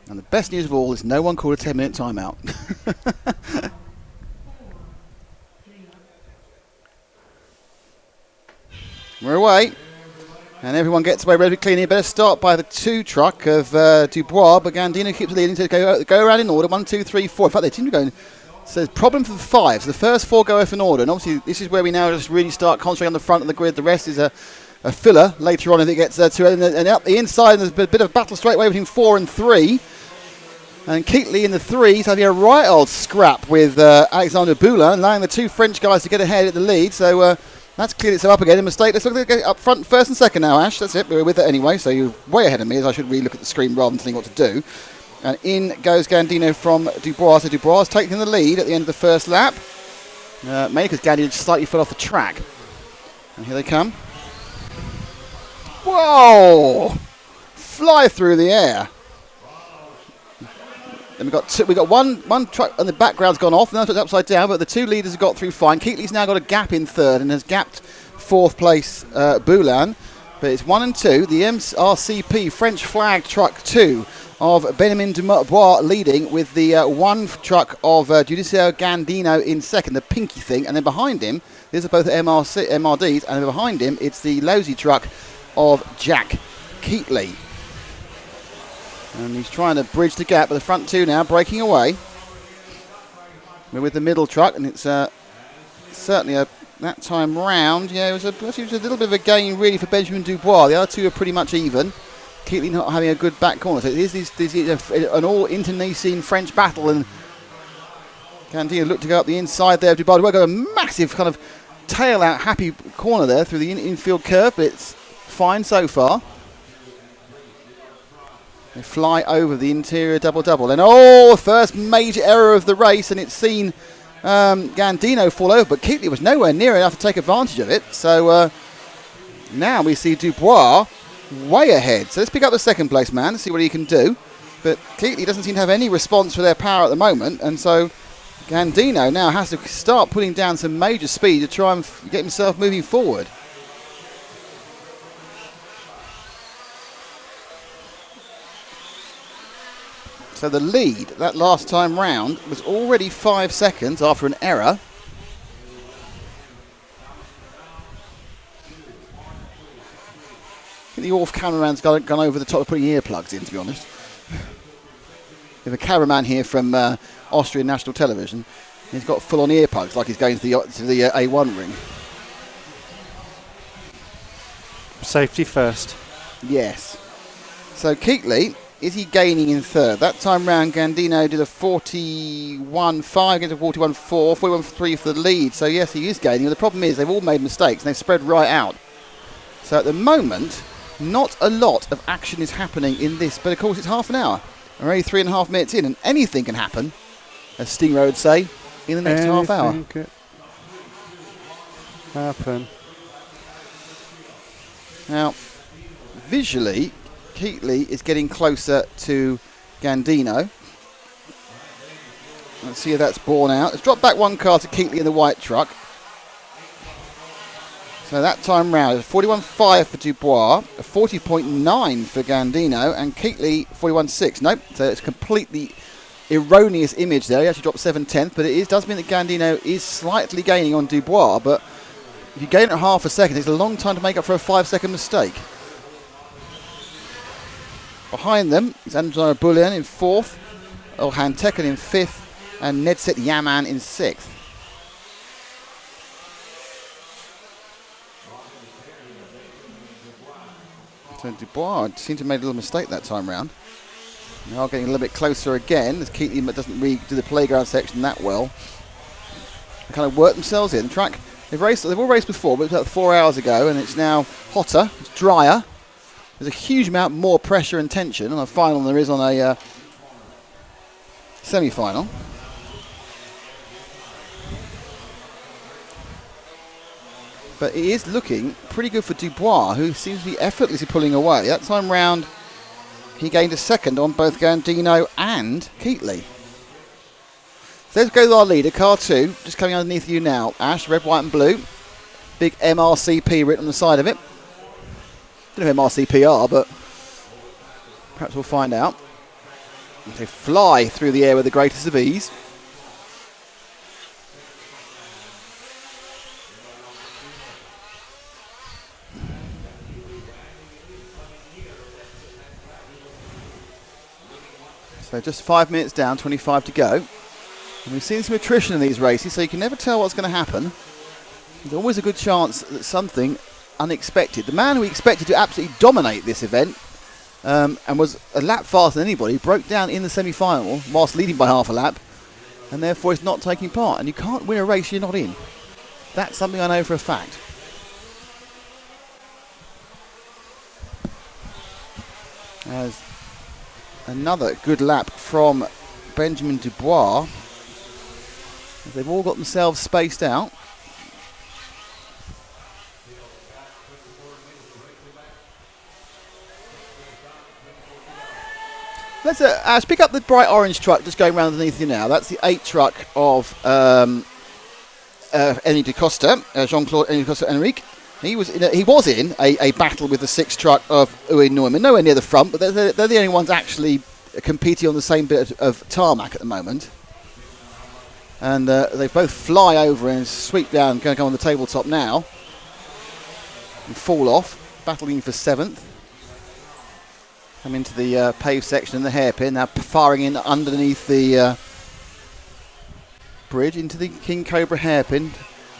And the best news of all is no one called a 10-minute timeout. We're away. And everyone gets away relatively cleanly. Better start by the 2 truck of Dubois, but Gandino keeps leading. So go around in order. 1, 2, 3, 4. In fact, they seem to be going. So there's problem for the 5. So the first 4 go off in order. And obviously, this is where we now just really start concentrating on the front of the grid. The rest is a filler later on if it gets to it. And up the inside, there's a bit of battle straight away between 4 and 3. And Keatley in the 3s having a right old scrap with Alexander Boulin, allowing the 2 French guys to get ahead at the lead. So that's cleared itself up again. A mistake. Let's look at it up front, first and second now, Ash. That's it. We're with it anyway. So you're way ahead of me, as I should really look at the screen rather than telling what to do. And in goes Gandino from Dubois. So Dubois is taking the lead at the end of the first lap. Mainly because Gandino just slightly fell off the track. And here they come. Whoa! Fly through the air. Then we got one truck and the background's gone off, and that's upside down, but the 2 leaders have got through fine. Keatley's now got a gap in 3rd and has gapped 4th place Boulin. But it's 1 and 2. The MRCP French flag truck 2 of Benjamin Dubois leading, with the 1 truck of Giudicio Gandino in 2nd, the pinky thing. And then behind him, these are both MRDs, and then behind him, it's the Losey truck of Jack Keatley. And he's trying to bridge the gap, but the front 2 now breaking away. We're with the middle truck, and it's certainly that time round. Yeah, it was a little bit of a gain really for Benjamin Dubois. The other 2 are pretty much even. Keatley not having a good back corner. So it is an all internecine French battle, and Gandino looked to go up the inside there of Dubois. Dubois got a massive kind of tail out happy corner there through the infield curve, but it's fine so far. They fly over the interior double-double. And first major error of the race, and it's seen Gandino fall over, but Keatley was nowhere near enough to take advantage of it. So now we see Dubois way ahead. So let's pick up the 2nd place man and see what he can do. But Keatley doesn't seem to have any response for their power at the moment, and so Gandino now has to start putting down some major speed to try and get himself moving forward. So the lead that last time round was already 5 seconds after an error. I think the Orff cameraman's gone over the top of putting earplugs in, to be honest. We have a cameraman here from Austrian national television. He's got full-on earplugs, like he's going to the A1 ring. Safety first. Yes. So Keatley, is he gaining in 3rd? That time round, Gandino did a 41.5 against a 41.4, 41.3 for the lead. So yes, he is gaining. The problem is they've all made mistakes and they've spread right out. So at the moment, not a lot of action is happening in this. But of course, it's half an hour. We're only 3.5 minutes in, and anything can happen, as Stingray would say, in the next half hour. Anything could happen. Now, visually, Keatley is getting closer to Gandino. Let's see if that's borne out. Let's drop back 1 car to Keatley in the white truck. So that time round, 41.5 for Dubois, 40.9 for Gandino, and Keatley 41.6. Nope, so it's a completely erroneous image there. He actually dropped 7/10, but it does mean that Gandino is slightly gaining on Dubois, but if you gain it half a second, it's a long time to make up for a 5-second mistake. Behind them is Alexander Boulin in 4th, Orhan Tekin in 5th, and Nedset Yaman in 6th. So Dubois seemed to have made a little mistake that time round. Now getting a little bit closer again, as Keatley doesn't really do the playground section that well. They kind of work themselves in. The track, they've all raced before, but it was about 4 hours ago, and it's now hotter, it's drier. There's a huge amount more pressure and tension on a final than there is on a semi-final. But it is looking pretty good for Dubois, who seems to be effortlessly pulling away. That time round, he gained a 2nd on both Gandino and Keatley. So let's go with our leader, car 2, just coming underneath you now. Ash, red, white and blue. Big MRCP written on the side of it. Don't know who MRCP are, but perhaps we'll find out. They fly through the air with the greatest of ease. So just 5 minutes down, 25 to go. And we've seen some attrition in these races, so you can never tell what's going to happen. There's always a good chance that something unexpected. The man who we expected to absolutely dominate this event and was a lap faster than anybody broke down in the semi-final whilst leading by half a lap, and therefore is not taking part. And you can't win a race you're not in. That's something I know for a fact. As another good lap from Benjamin Dubois. They've all got themselves spaced out. Let's pick up the bright orange truck just going around underneath you now. That's the 8 truck of Enrique da Costa, Jean-Claude Enrique da Costa Enrique. He was in a battle with the 6 truck of Uwe Neumann, nowhere near the front, but they're the only ones actually competing on the same bit of tarmac at the moment. And they both fly over and sweep down, going to go on the tabletop now. And fall off, battling for 7th. Come into the paved section and the hairpin, now firing in underneath the bridge into the King Cobra hairpin.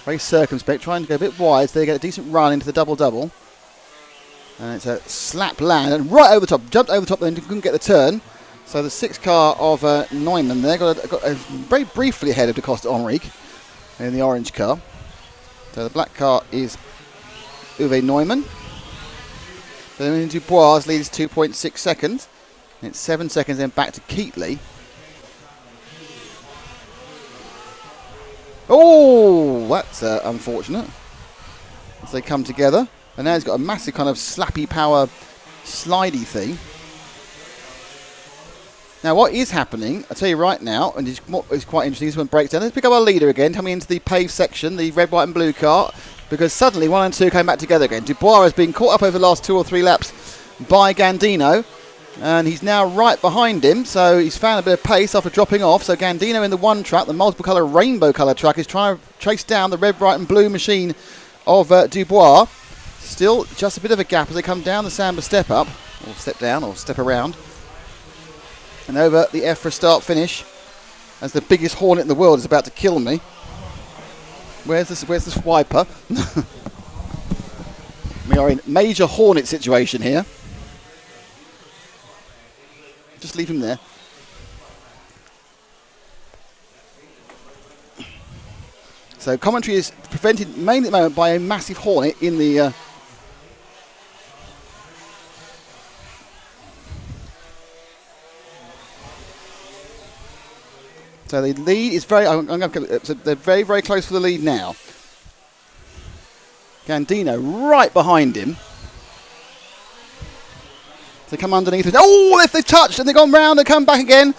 Very circumspect, trying to go a bit wide so they get a decent run into the double-double. And it's a slap land and right over the top, jumped over the top, then couldn't get the turn. So the 6 car of Neumann there got very briefly ahead of da Costa Enrique in the orange car. So the black car is Uwe Neumann. Then Dubois leads 2.6 seconds. And it's 7 seconds then back to Keatley. Oh, that's unfortunate. As they come together. And now he's got a massive kind of slappy power slidey thing. Now what is happening, I'll tell you right now, and it's quite interesting, this one breaks down. Let's pick up our leader again, coming into the paved section, the red, white and blue car, because suddenly 1 and 2 came back together again. Dubois has been caught up over the last 2 or 3 laps by Gandino, and he's now right behind him, so he's found a bit of pace after dropping off. So Gandino in the 1 truck, the multiple colour, rainbow colour truck, is trying to chase down the red, white and blue machine of Dubois. Still just a bit of a gap as they come down the Samba step up, or step down, or step around. And over the EFRA start finish, as the biggest hornet in the world is about to kill me. Where's this wiper? We are in major hornet situation here. Just leave him there. So commentary is prevented mainly at the moment by a massive hornet in the so the lead is so they're very, very close for the lead now. Gandino right behind him. So they come underneath it. Oh, if they've touched and they've gone round and come back again.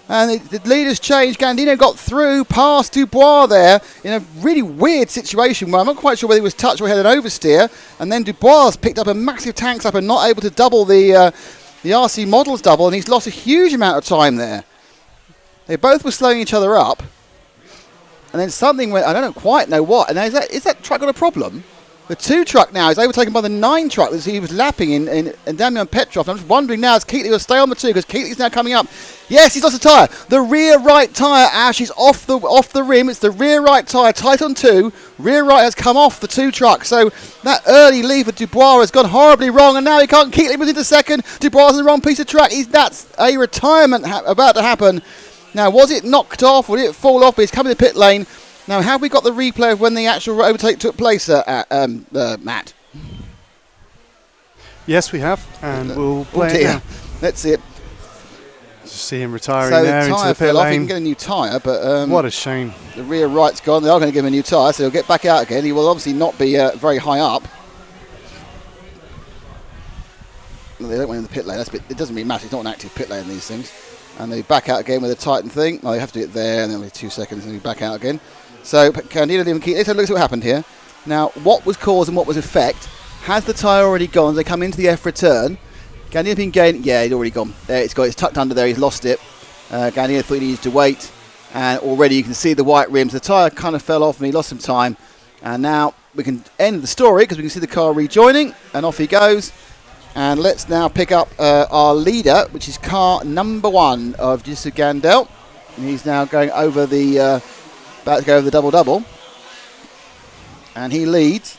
And the leaders changed. Gandino got through past Dubois there in a really weird situation where I'm not quite sure whether he was touched or had an oversteer. And then Dubois picked up a massive tank slap and not able to double the RC Models double, and he's lost a huge amount of time there. They both were slowing each other up, and then something went, I don't quite know what, and is that truck got a problem? The 2 truck now is overtaken by the 9 truck that he was lapping in Damian Petrov. I'm just wondering now, is Keatley going to stay on the 2, because Keatley's now coming up. Yes, he's lost a tyre. The rear right tyre, Ash, is off the rim. It's the rear right tyre, tight on 2. Rear right has come off the 2 truck. So that early lead for Dubois has gone horribly wrong, and now he can't. Keatley was into second. Dubois on the wrong piece of track. That's a retirement about to happen. Now, was it knocked off, or did it fall off? But he's coming to the pit lane. Now, have we got the replay of when the actual overtake took place, Matt? Yes, we have, and we'll play it now. Let's see it. Just see him retiring so there the into the pit fell off. lane. He can get a new tyre, but what a shame. The rear right's gone. They are going to give him a new tyre, so he'll get back out again. He will obviously not be very high up. Well, they don't want him in the pit lane. It doesn't really matter. It's not an active pit lane in these things. And they back out again with a tighten thing. Well, they have to do it there, and then only 2 seconds, and they back out again. So, Candido and Keatley, let's have a look at what happened here. Now, what was cause and what was effect? Has the tyre already gone? They come into the EFRA turn. Gandier been gaining. Yeah, he'd already gone. There, it's tucked under there. He's lost it. Gandier thought he needed to wait, and already you can see the white rims. The tyre kind of fell off, and he lost some time. And now we can end the story because we can see the car rejoining, and off he goes. And let's now pick up our leader, which is car number 1 of Jisu Gandel. And he's now going over about to go over the double-double. And he leads.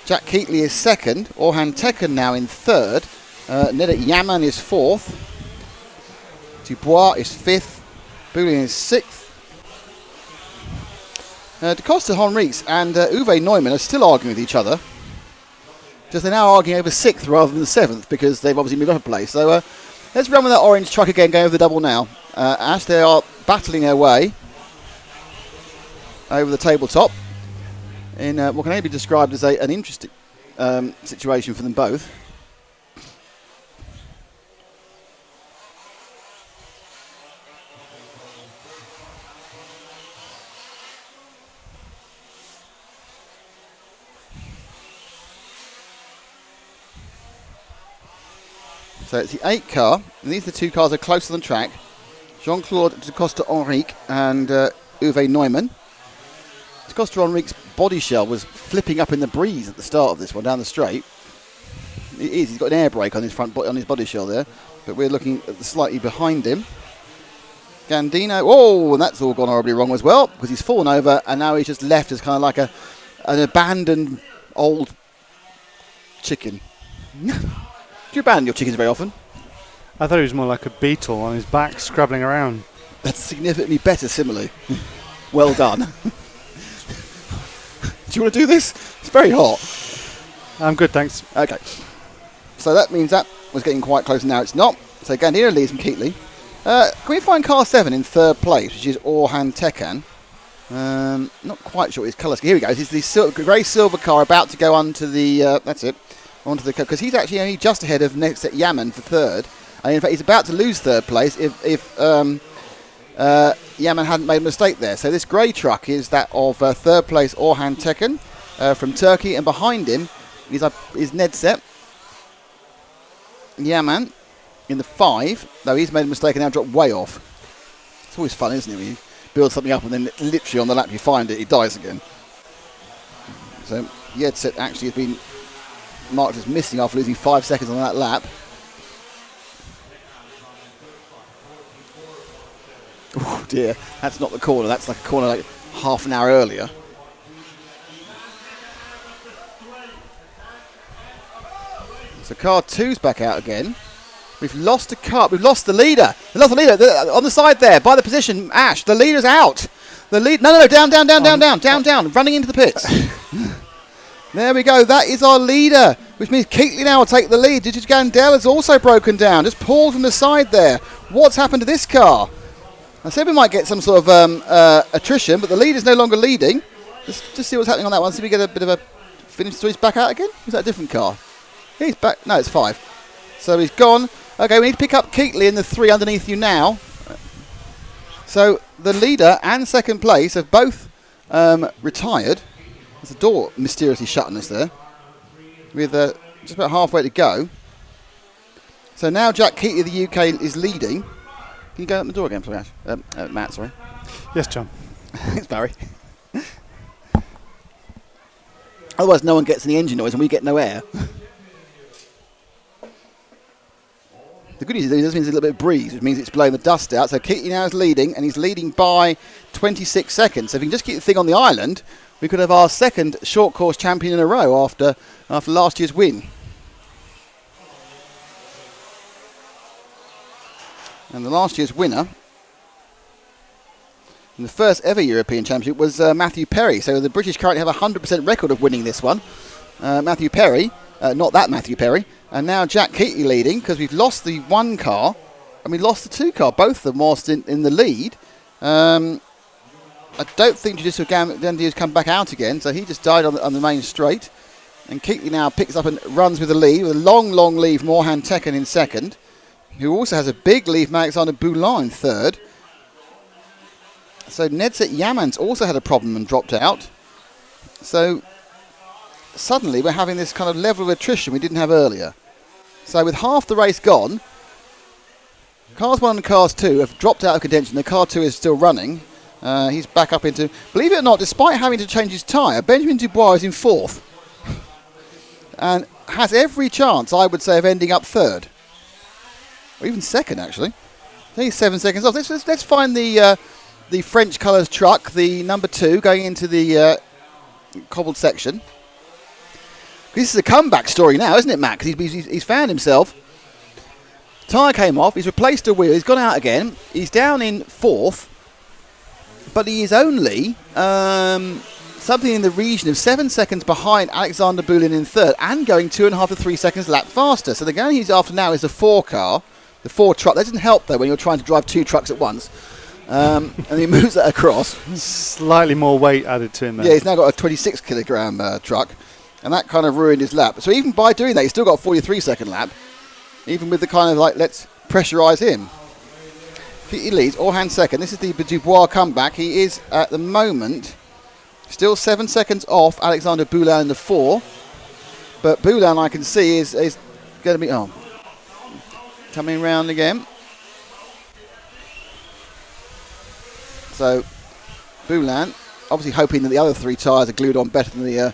Jack Keatley is second. Orhan Tekin now in third. Nedet Yaman is fourth. Dubois is fifth. Boulian is sixth. Da Costa, Honriques and Uwe Neumann are still arguing with each other. Just they're now arguing over sixth rather than the seventh because they've obviously moved up a place. So let's run with that orange truck again, going over the double now. As they are battling their way over the tabletop in what can only be described as an interesting situation for them both. So it's the 8 car, and these are the 2 cars that are close to the track. Jean-Claude Da Costa Henrique and Uwe Neumann. Da Costa Henrique's body shell was flipping up in the breeze at the start of this one down the straight. It is, he's got an air brake on his on his body shell there, but we're looking at the slightly behind him. Gandino, oh, and that's all gone horribly wrong as well, because he's fallen over, and now he's just left as kind of like an abandoned old chicken. Do you abandon your chickens very often? I thought he was more like a beetle on his back, scrabbling around. That's a significantly better simile. Well done. Do you want to do this? It's very hot. I'm good, thanks. Okay. So that means that was getting quite close, now it's not. So Gandira leads from Keatley. Can we find car 7 in third place, which is Orhan Tekin? Not quite sure what his colour scheme. Here we go. This is the grey silver car about to go onto the... that's it. Onto the because he's actually only just ahead of Neset Yaman for third, and in fact he's about to lose third place if Yaman hadn't made a mistake there. So this grey truck is that of third place Orhan Tekin from Turkey, and behind him is Neset Yaman in the 5, though he's made a mistake and now dropped way off. It's always fun, isn't it, when you build something up and then literally on the lap you find it dies again. So Neset actually has been marked as missing after losing 5 seconds on that lap. Oh dear, that's not the corner, that's like a corner like half an hour earlier. So car 2's back out again. We've lost a car, we've lost the leader. We lost the leader on the side there, by the position, Ash, the leader's out. The lead, no, down, running into the pits. There we go, that is our leader, which means Keatley now will take the lead. Jisu Gandel has also broken down, just pulled from the side there. What's happened to this car? I said we might get some sort of attrition, but the lead is no longer leading. Just see what's happening on that one, see if we get a bit of a finish. So he's back out again? Is that a different car? He's back, no, it's 5. So he's gone. Okay, we need to pick up Keatley in the 3 underneath you now. So the leader and second place have both retired. There's a door mysteriously shut on us there, with just about halfway to go. So now Jack Keatley of the UK is leading. Can you go up the door again, please, Matt? Sorry. Yes, John. Thanks, Barry. Otherwise, no one gets any engine noise and we get no air. The good news is this means a little bit of breeze, which means it's blowing the dust out. So Keatley now is leading, and he's leading by 26 seconds. So if we can just keep the thing on the island, we could have our second short course champion in a row after last year's win. And the last year's winner in the first ever European Championship was Matthew Perry. So the British currently have a 100% record of winning this one. Matthew Perry, not that Matthew Perry. And now Jack Keatley leading, because we've lost the 1 car and we lost the 2 car, both of them whilst in the lead. I don't think Jisu Gandel has come back out again, so he just died on the main straight. And Keatley now picks up and runs with the lead, with a long lead from Orhan Tekin in second, who also has a big lead from Alexander Boulin in third. So Neset Yaman's also had a problem and dropped out. So suddenly we're having this kind of level of attrition we didn't have earlier. So with half the race gone, Cars 1 and Cars 2 have dropped out of contention. The Car 2 is still running. He's back up into... Believe it or not, despite having to change his tyre, Benjamin Dubois is in 4th. And has every chance, I would say, of ending up 3rd. Or even 2nd, actually. He's 7 seconds off. Let's find the French colours truck, the number 2, going into the cobbled section. This is a comeback story now, isn't it, Matt? Because he's found himself. Tyre came off. He's replaced a wheel. He's gone out again. He's down in 4th. But he is only something in the region of 7 seconds behind Alexander Boulin in 3rd and going 2.5 to 3 seconds lap faster. So the guy he's after now is the 4 car, the 4 truck. That doesn't help, though, when you're trying to drive 2 trucks at once. And he moves that across. Slightly more weight added to him there. Yeah, he's now got a 26 kilogram truck. And that kind of ruined his lap. So even by doing that, he's still got a 43-second lap. Even with the kind of let's pressurise him. He leads, Orhan second. This is the Dubois comeback. He is, at the moment, still 7 seconds off Alexander Boulin in the 4. But Boulin, I can see, is going to be... coming round again. So, Boulin, obviously hoping that the other 3 tyres are glued on better than the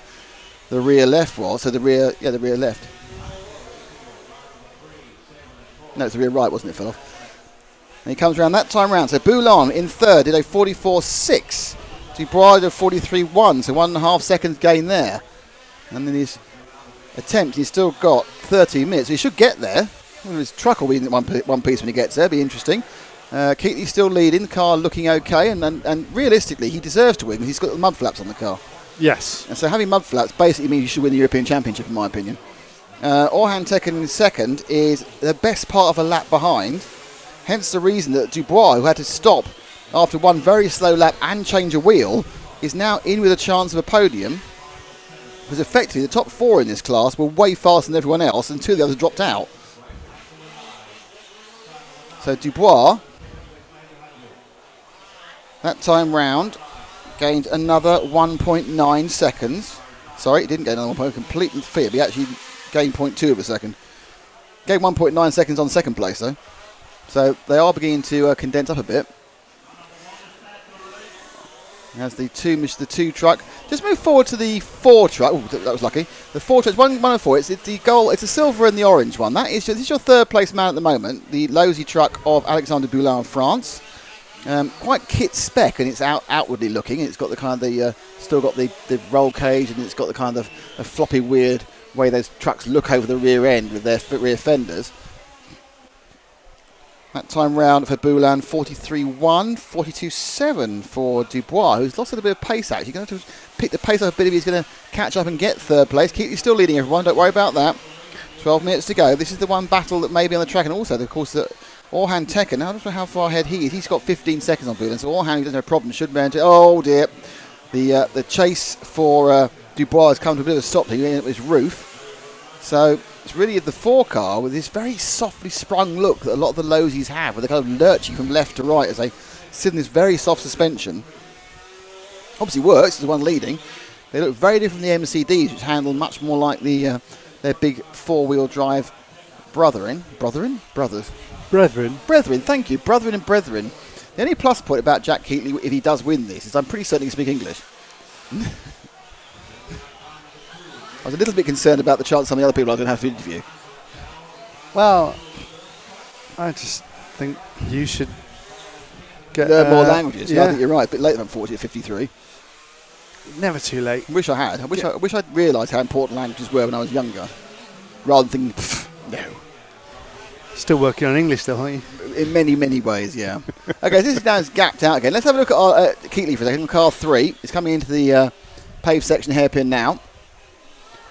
rear left was. So the rear left. No, it's the rear right, wasn't it, fell off? And he comes around that time round. So Boulin in 3rd did a 44.6. Dubois did a 43.1, so 1.5 seconds gain there. And then his attempt, he's still got 13 minutes. So he should get there. Well, his truck will be in one piece when he gets there. Be interesting. Keatley's still leading. The car looking okay. And realistically, he deserves to win because he's got the mud flaps on the car. Yes. And so having mud flaps basically means you should win the European Championship, in my opinion. Orhan Tekin in 2nd is the best part of a lap behind. Hence the reason that Dubois, who had to stop after one very slow lap and change a wheel, is now in with a chance of a podium. Because effectively the top 4 in this class were way faster than everyone else and 2 of the others dropped out. So Dubois, that time round, gained another 1.9 seconds. Sorry, he didn't gain another 1 point, completely fit. He actually gained 0.2 of a second. Gained 1.9 seconds on 2nd place, though. So they are beginning to condense up a bit. As the 2 truck. Just move forward to the 4 truck. Oh, that was lucky. The 4 truck, 1 and 4. It's the gold. It's the silver and the orange one. This is your 3rd place man at the moment. The Losi truck of Alexander Boulin of France. Quite kit spec, and it's outwardly looking. It's got the kind of still got the roll cage, and it's got the kind of a floppy, weird way those trucks look over the rear end with their rear fenders. That time round for Boulin, 43.1, 42.7 for Dubois, who's lost a little bit of pace actually. He's going to have to pick the pace up a bit if he's going to catch up and get 3rd place. Keatley's still leading everyone, don't worry about that. 12 minutes to go. This is the one battle that may be on the track, and also, of course, Orhan Tekin. I don't know how far ahead he is. He's got 15 seconds on Boulin, so Orhan, he doesn't have a problem. Should manage it. Oh dear. The chase for Dubois has come to a bit of a stop. He ended up with his roof. So it's really the 4 car with this very softly sprung look that a lot of the Losies have, where they're kind of lurching from left to right as they sit in this very soft suspension. Obviously works, it's the one leading. They look very different from the MCDs, which handle much more like their big 4-wheel drive Brethren, thank you. Brethren and Brethren. The only plus point about Jack Keatley, if he does win this, is I'm pretty certain he can speak English. I was a little bit concerned about the chance some of the other people I was going to have to interview. Well, I just think you should learn more languages. Yeah, I think you're right. A bit late, unfortunately, at 53. Never too late. I wish I had. I wish I'd realised how important languages were when I was younger, rather than thinking, no. Still working on English, though, aren't you? In many, many ways, yeah. Okay, so this is now gapped out again. Let's have a look at Keatley for a second. Car 3 is coming into the paved section hairpin now.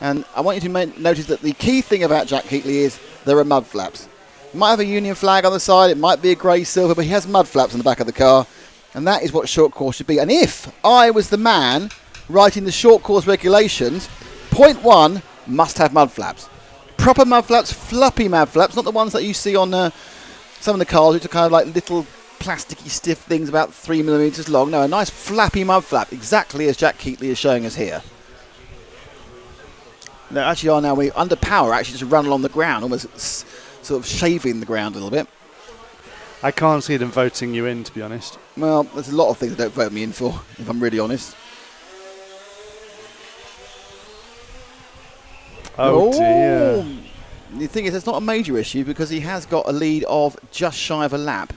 And I want you to notice that the key thing about Jack Keatley is there are mud flaps. It might have a Union flag on the side, it might be a grey silver, but he has mud flaps on the back of the car. And that is what short course should be. And if I was the man writing the short course regulations, point 1 must have mud flaps. Proper mud flaps, floppy mud flaps, not the ones that you see on some of the cars, which are kind of like little plasticky stiff things about 3mm long. No, a nice flappy mud flap, exactly as Jack Keatley is showing us here. They actually are now. We under power. Actually, just run along the ground, almost sort of shaving the ground a little bit. I can't see them voting you in, to be honest. Well, there's a lot of things they don't vote me in for, if I'm really honest. Oh dear. The thing is, it's not a major issue because he has got a lead of just shy of a lap.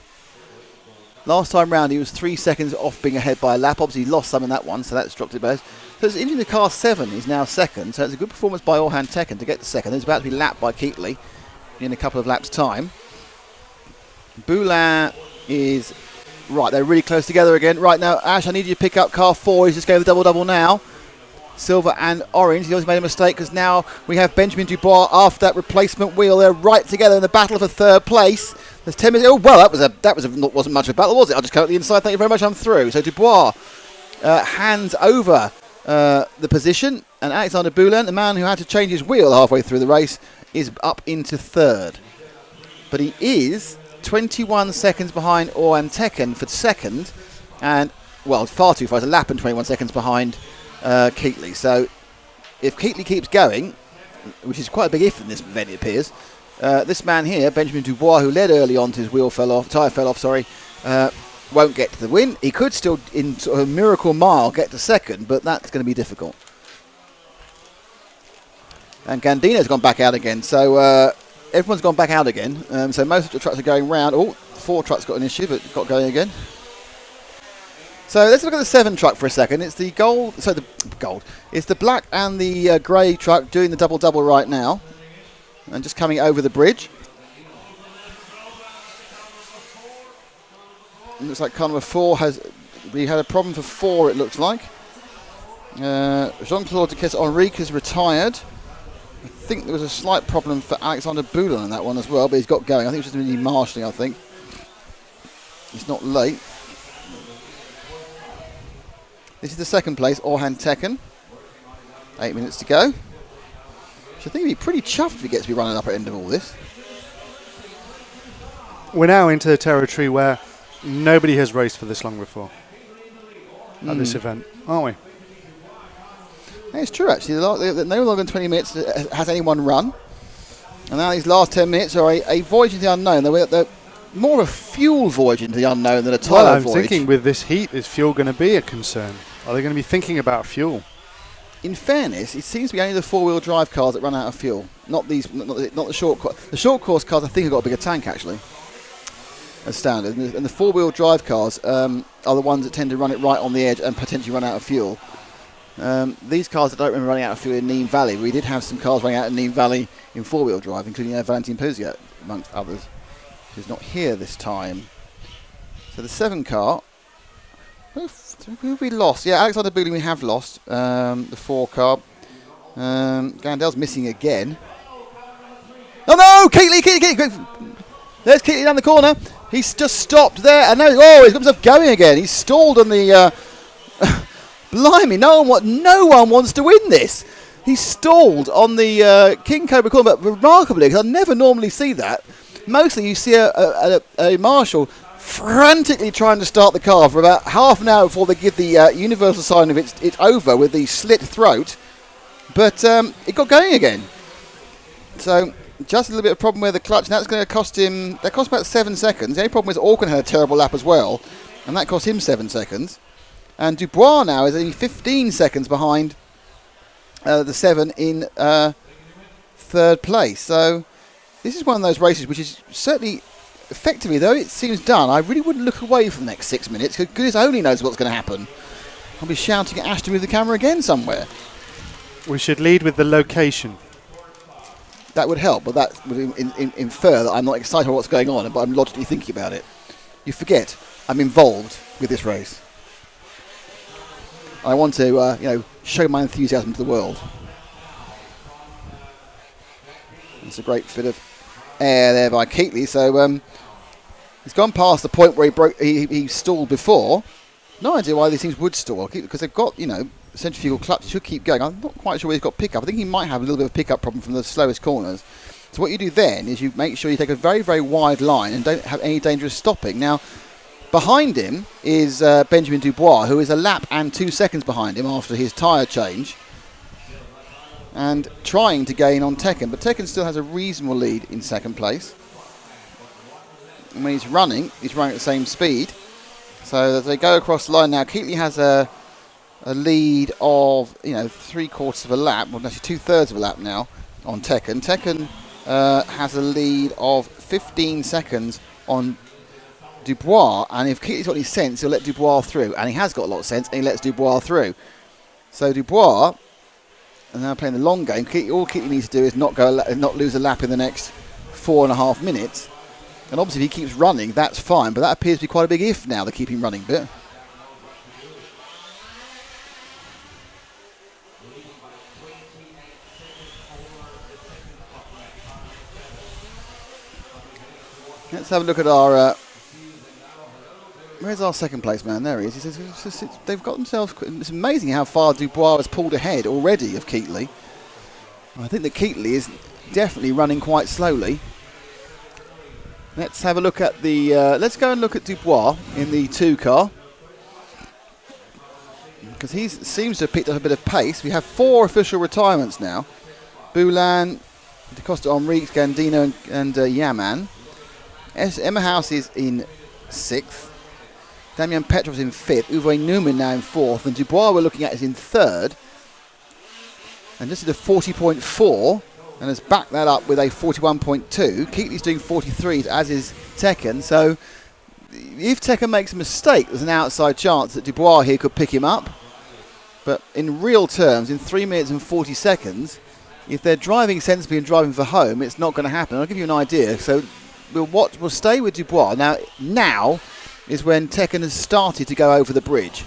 Last time round, he was 3 seconds off being ahead by a lap. Obviously, he lost some in that one, so that's dropped it back. So it's into the car 7. He's now second. So it's a good performance by Orhan Tekin to get to second. He's about to be lapped by Keatley in a couple of laps' time. Boulin is right. They're really close together again. Right now, Ash, I need you to pick up car 4. He's just going the double now. Silver and orange. He also made a mistake because now we have Benjamin Dubois after that replacement wheel. They're right together in the battle for third place. There's 10 minutes. Oh well, wasn't much of a battle, was it? I'll just cut at the inside. Thank you very much. I'm through. So Dubois hands over the position, and Alexander Boulin, the man who had to change his wheel halfway through the race, is up into third. But he is 21 seconds behind Orhan Tekin for second, and well, far too far. It's a lap and 21 seconds behind Keatley. So if Keatley keeps going, which is quite a big if in this event, it appears, this man here, Benjamin Dubois, who led early on to his tyre fell off, won't get to the win. He could still, in sort of a miracle mile, get to second, but that's going to be difficult. And Gandino's gone back out again, so everyone's gone back out again. So most of the trucks are going round. Oh, 4 trucks got an issue, but got going again. So let's look at the 7 truck for a second. It's the gold. So the gold. It's the black and the grey truck doing the double right now, and just coming over the bridge. It looks like car number 4 we had a problem for 4. It looks like Jean-Claude de Caisse-Henrique has retired. I think there was a slight problem for Alexander Boulin on that one as well, but he's got going. I think it's just really marshalling. I think he's not late. This is the second place, Orhan Tekin. 8 minutes to go. So I think he'd be pretty chuffed if he gets to be running up at the end of all this. We're now into the territory where nobody has raced for this long before at this event, aren't we? Yeah, it's true, actually. No longer than 20 minutes has anyone run. And now these last 10 minutes are a voyage into the unknown. They're more of a fuel voyage into the unknown than a tyre voyage. I'm thinking with this heat, is fuel going to be a concern? Are they going to be thinking about fuel? In fairness, it seems to be only the 4-wheel drive cars that run out of fuel. Not the short course. The short course cars, I think, have got a bigger tank, actually, as standard. And the 4-wheel drive cars are the ones that tend to run it right on the edge and potentially run out of fuel. These cars I don't remember running out of fuel in Nîmes Valley. We did have some cars running out in Nîmes Valley in 4-wheel drive, including Valentin Pouziat, amongst others, who's not here this time. So the 7 car, who have we lost? Yeah, Alexander Boulin we have lost. The 4 car. Gandel's missing again. Oh no! Keatley! There's Keatley down the corner. He's just stopped there. And now, he's got himself going again. He's stalled on the... Blimey, no one wants to win this. He's stalled on the King Cobra corner, but remarkably, because I never normally see that. Mostly you see a marshal frantically trying to start the car for about half an hour before they give the universal sign of it's over with the slit throat. But it got going again. So just a little bit of problem with the clutch. And that's going to cost him... That cost about 7 seconds. The only problem is Auken had a terrible lap as well. And that cost him 7 seconds. And Dubois now is only 15 seconds behind the 7 in third place. So this is one of those races which is certainly... Effectively, though it seems done, I really wouldn't look away for the next 6 minutes because goodness only knows what's going to happen. I'll be shouting at Ash to move the camera again somewhere. We should lead with the location. That would help, but that would infer that I'm not excited about what's going on, but I'm logically thinking about it. You forget I'm involved with this race. I want to, show my enthusiasm to the world. It's a great bit of air there by Keatley, so he's gone past the point where he stalled before. No idea why these things would stall, because they've got, centrifugal clutch should keep going. I'm not quite sure where he's got pickup. I think he might have a little bit of a pickup problem from the slowest corners. So what you do then is you make sure you take a very, very wide line and don't have any dangerous stopping. Now, behind him is Benjamin Dubois, who is a lap and 2 seconds behind him after his tyre change. and trying to gain on Tekken, but Tekken still has a reasonable lead in second place. And when he's running at the same speed. So as they go across the line now, Keatley has a lead of 3/4 of a lap, well actually 2/3 of a lap now on Tekken. Tekken has a lead of 15 seconds on Dubois, and if Keatley's got any sense, he'll let Dubois through, and he has got a lot of sense, and he lets Dubois through. So Dubois, and now playing the long game, all Keatley needs to do is not lose a lap in the next 4.5 minutes. And obviously if he keeps running, that's fine, but that appears to be quite a big if now, the keep him running bit. Let's have a look at our... where's our second place man? There he is. They've got themselves... It's amazing how far Dubois has pulled ahead already of Keatley. I think that Keatley is definitely running quite slowly. Let's have a look at the... let's go and look at Dubois in the 2 car. Because he seems to have picked up a bit of pace. We have 4 official retirements now. Boulan, Da Costa Enriques, Gandino and Yaman. Emma House is in 6th. Damian Petrov is in 5th. Uwe Newman now in 4th. And Dubois we're looking at is in 3rd. And this is a 40.4. And has backed that up with a 41.2. Keatley's doing 43s, as is Tekken. So if Tekken makes a mistake, there's an outside chance that Dubois here could pick him up. But in real terms, in 3 minutes and 40 seconds, if they're driving sensibly and driving for home, it's not going to happen. I'll give you an idea. So we'll stay with Dubois. Now is when Tekken has started to go over the bridge.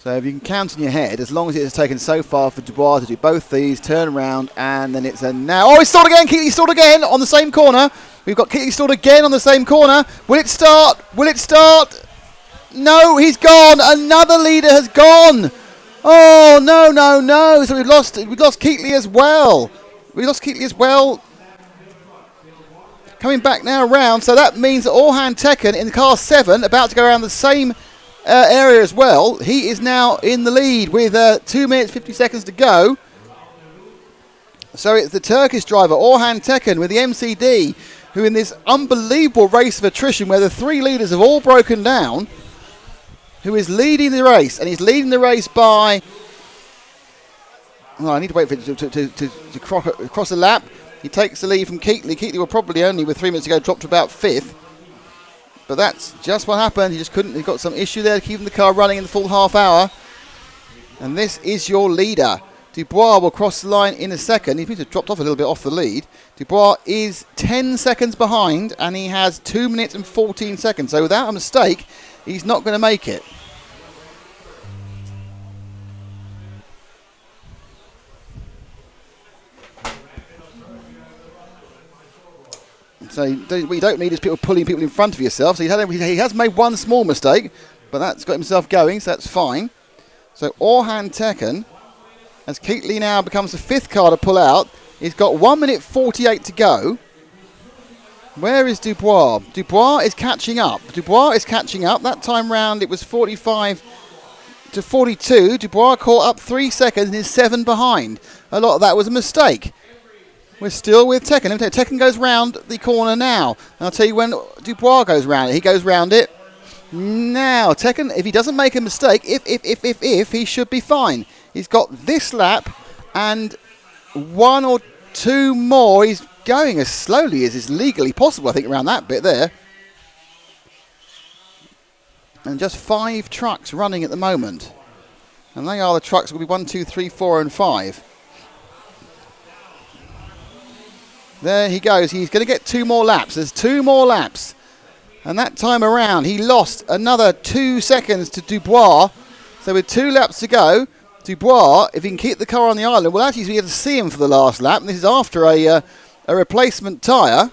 So if you can count in your head, as long as it has taken so far for Dubois to do both these, turn around, and then it's a now... Oh, he's stalled again! Keatley stalled again on the same corner. We've got Keatley stalled again on the same corner. Will it start? Will it start? No, he's gone. Another leader has gone. Oh, no. So we've lost Keatley as well. Coming back now round, so that means that Orhan Tekken in car 7, about to go around the same area as well. He is now in the lead with 2 minutes 50 seconds to go. So it's the Turkish driver Orhan Tekken with the MCD, who in this unbelievable race of attrition where the 3 leaders have all broken down, who is leading the race, and he's leading the race by... Well, I need to wait for it to cross a lap. He takes the lead from Keatley. Keatley will probably only, with 3 minutes to go, drop to about 5th. But that's just what happened. He just couldn't. He got some issue there, keeping the car running in the full half hour. And this is your leader. Dubois will cross the line in a second. He seems to have dropped off a little bit off the lead. Dubois is 10 seconds behind, and he has 2 minutes and 14 seconds. So without a mistake, he's not going to make it. So what you don't need is people pulling people in front of yourself. So he has made one small mistake, but that's got himself going, so that's fine. So Orhan Tekken, as Keatley now becomes the 5th car to pull out, he's got 1 minute 48 to go. Where is Dubois? Dubois is catching up. That time round it was 45 to 42. Dubois caught up 3 seconds and is 7 behind. A lot of that was a mistake. We're still with Tekken. Tekken goes round the corner now. And I'll tell you when Dubois goes round it. He goes round it now. Tekken, if he doesn't make a mistake, if he should be fine. He's got this lap and 1 or 2 more. He's going as slowly as is legally possible, I think, around that bit there. And just 5 trucks running at the moment. And they are the trucks. It will be 1, 2, 3, 4 and 5. There he goes. He's going to get 2 more laps. There's 2 more laps. And that time around, he lost another 2 seconds to Dubois. So with 2 laps to go, Dubois, if he can keep the car on the island, we'll actually be able to see him for the last lap. And this is after a replacement tyre.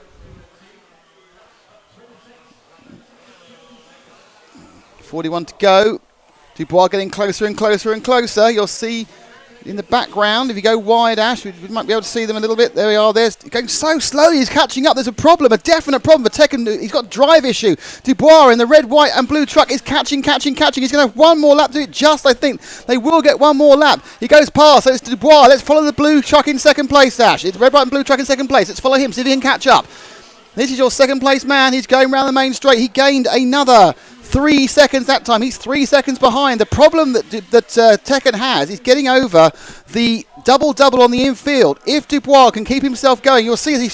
.41 to go. Dubois getting closer and closer and closer. You'll see In the background, if you go wide, Ash, we might be able to see them a little bit. There we are. There's going so slowly. He's catching up. There's a problem, a definite problem for Tekken. He's got drive issue. Dubois in the red, white, and blue truck is catching. He's going to have one more lap to do it. Just, I think they will get one more lap. He goes past. So it's Dubois. Let's follow the blue truck in second place, Ash. It's red, white, and blue truck in second place. Let's follow him. See if he can catch up. This is your second place man. He's going round the main straight. He gained another 3 seconds that time. He's 3 seconds behind. The problem that Tekken has is getting over the double-double on the infield. If Dubois can keep himself going, you'll see as he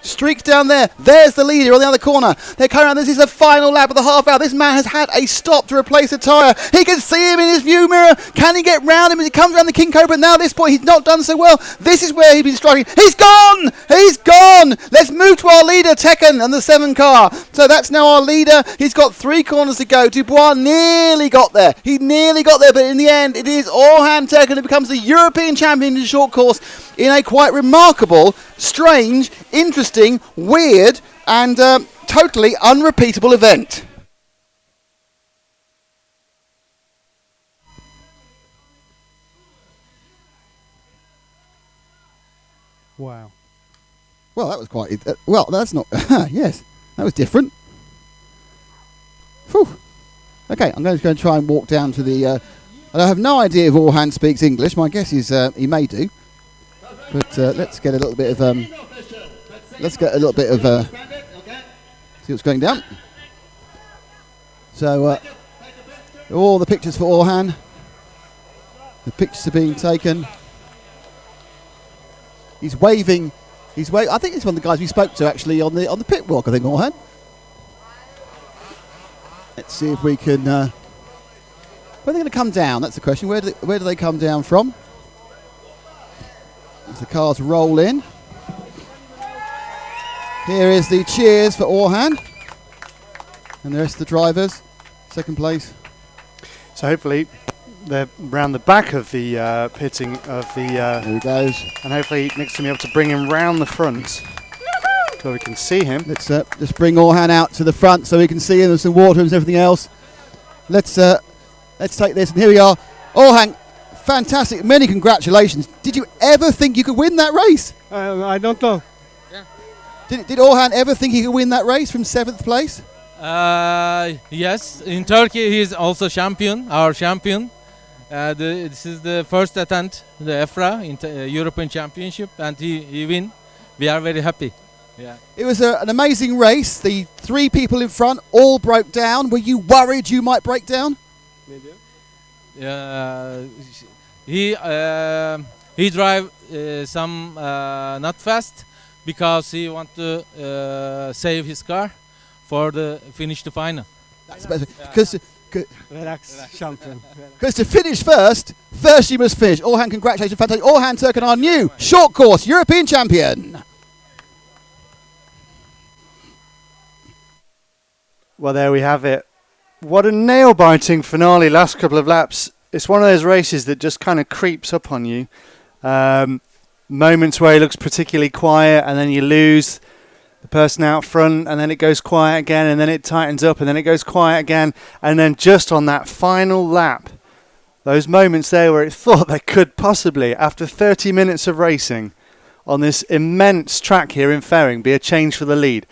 streaks down there. There's the leader on the other corner. They're coming around. This is the final lap of the half hour. This man has had a stop to replace a tyre. He can see him in his view mirror. Can he get round him as he comes around the King Cobra? Now at this point, he's not done so well. This is where he's been struggling. He's gone! He's gone! Let's move to our leader, Tekken, and the 7 car. So that's now our leader. He's got 3 corners to go. Dubois nearly got there. He nearly got there, but in the end, it is Orhan Tekken who becomes the European champion in short course in a quite remarkable, strange, interesting, weird, and totally unrepeatable event. Wow. Well, that was quite... well, that's not... yes, that was different. Whew. Okay, I'm going to try and walk down to the... I have no idea if Orhan speaks English. My guess is he may do. But let's get a little bit of... see what's going down. So, all the pictures for Orhan. The pictures are being taken. He's waving. I think it's one of the guys we spoke to actually on the pit walk. I think Orhan. Let's see if we can. Where are they going to come down? That's the question. Where do they come down from? As the cars roll in. Here is the cheers for Orhan and the rest of the drivers. Second place. So hopefully they're round the back of the pitting of the... There he goes. And hopefully Nick's going to be able to bring him round the front so we can see him. Let's just bring Orhan out to the front so we can see him. There's some water and everything else. Let's take this, and here we are. Orhan, fantastic. Many congratulations. Did you ever think you could win that race? I don't know. Did Orhan ever think he could win that race from 7th place? Yes, in Turkey he is also champion, our champion. This is the first attempt, the EFRA, European Championship, and he win. We are very happy. Yeah. It was an amazing race. The 3 people in front all broke down. Were you worried you might break down? He drive some not fast because he want to save his car for the finish the final. That's better because. Relax, champion. Because to finish first you must finish. Orhan, congratulations, fantastic. Orhan Turkan, our new short course European champion. Well, there we have it. What a nail-biting finale last couple of laps. It's one of those races that just kind of creeps up on you. Moments where he looks particularly quiet and then you lose the person out front and then it goes quiet again and then it tightens up and then it goes quiet again. And then just on that final lap, those moments there where it thought they could possibly, after 30 minutes of racing on this immense track here in Ferring, be a change for the lead.